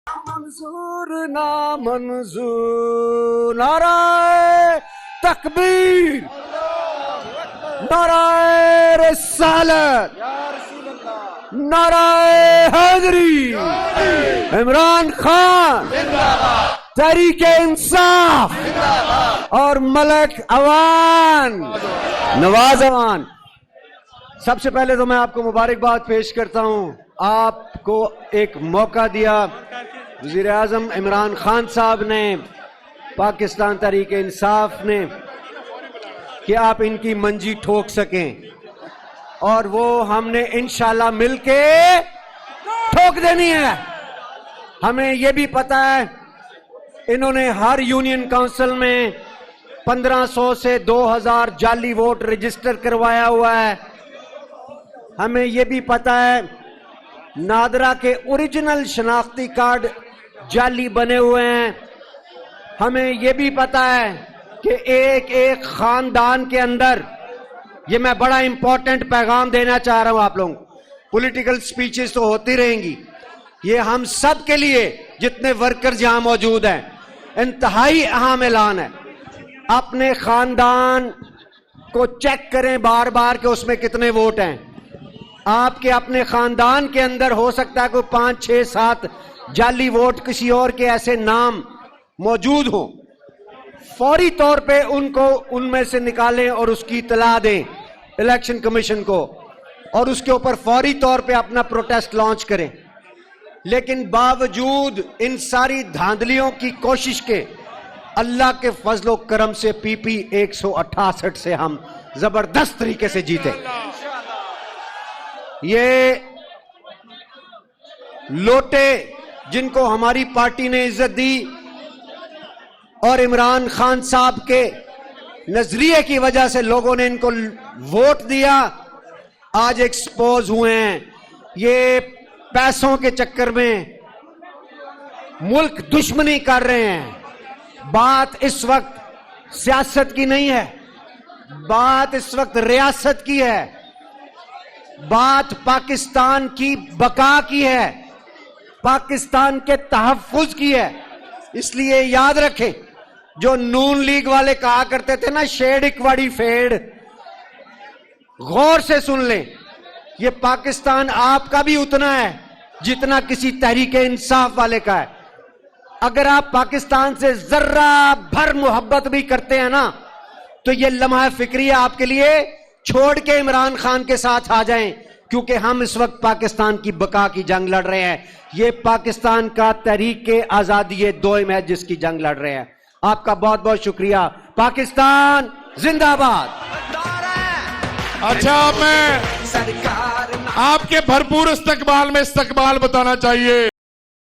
मंजूर ना मंजूर, नाराए तकबीर, नाराए रिसालत, नाराए हैदरी, इमरान खान, तहरीके इंसाफ और मलक अवान, नवाज अवान। सबसे पहले तो मैं आपको मुबारकबाद पेश करता हूं। आपको एक मौका दिया वज़ीर आज़म इमरान खान साहब ने, पाकिस्तान तहरीक इंसाफ ने, कि आप इनकी मंजी ठोक सकें, और वो हमने इंशाल्लाह मिलके ठोक देनी है। हमें ये भी पता है इन्होंने हर यूनियन काउंसिल में 1500 से 2000 जाली वोट रजिस्टर करवाया हुआ है। हमें यह भी पता है नादरा के ओरिजिनल शनाख्ती कार्ड जाली बने हुए हैं। हमें यह भी पता है कि एक एक खानदान के अंदर, ये मैं बड़ा इंपॉर्टेंट पैगाम देना चाह रहा हूं आप लोगों को, पॉलिटिकल स्पीचेस तो होती रहेंगी, ये हम सब के लिए जितने वर्कर्स यहां मौजूद हैं, इंतहाई अहम ऐलान है। अपने खानदान को चेक करें बार बार कि उसमें कितने वोट हैं। आपके अपने खानदान के अंदर हो सकता है कोई 5, 6, 7 जाली वोट किसी और के ऐसे नाम मौजूद हो। फौरी तौर पे उनको उनमें से निकालें और उसकी इतला दें इलेक्शन कमीशन को, और उसके ऊपर फौरी तौर पे अपना प्रोटेस्ट लॉन्च करें। लेकिन बावजूद इन सारी धांधलियों की कोशिश के, अल्लाह के फजलो करम से पीपी 168 से हम जबरदस्त तरीके से जीते। ये लोटे जिनको हमारी पार्टी ने इज्जत दी और इमरान खान साहब के नजरिए की वजह से लोगों ने इनको वोट दिया, आज एक्सपोज हुए हैं। ये पैसों के चक्कर में मुल्क दुश्मनी कर रहे हैं। बात इस वक्त सियासत की नहीं है, बात इस वक्त रियासत की है, बात पाकिस्तान की बका की है, पाकिस्तान के तहफ्फुज की है। इसलिए याद रखें, जो नून लीग वाले कहा करते थे ना, शेड इकवाड़ी फेड, गौर से सुन लें, ये पाकिस्तान आपका भी उतना है जितना किसी तहरीके इंसाफ वाले का है। अगर आप पाकिस्तान से जर्रा भर मोहब्बत भी करते हैं ना, तो ये लम्हा फिक्रिया आपके लिए छोड़ के इमरान खान के साथ आ जाएं, क्योंकि हम इस वक्त पाकिस्तान की बका की जंग लड़ रहे हैं। ये पाकिस्तान का तहरीके आजादी दोइम है जिसकी जंग लड़ रहे हैं। आपका बहुत बहुत शुक्रिया। पाकिस्तान जिंदाबाद। अच्छा, मैं आपके भरपूर इस्तकबाल में इस्तकबाल बताना चाहिए।